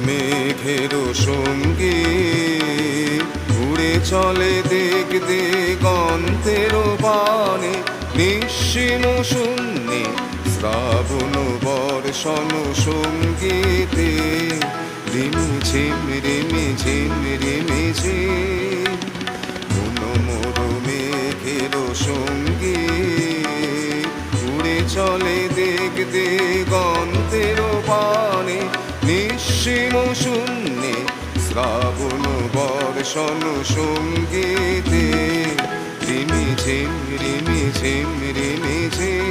মেঘের সঙ্গী উড়ে চলে দিক দিগন্তের পানে, নিশ্চিম শূন্যে শ্রাবণ বর্ষণ সঙ্গীতে রিমিঝিম রিমিঝিম রিমিঝিম। মনোমোর মেঘের সঙ্গী উড়ে চলে দিক দিগন্তের পানে, নিশ্চিম শূন্যে শ্রাবণ বর্ষণ সঙ্গীতে রিমিঝিম রিমিঝিম রিমিঝিম।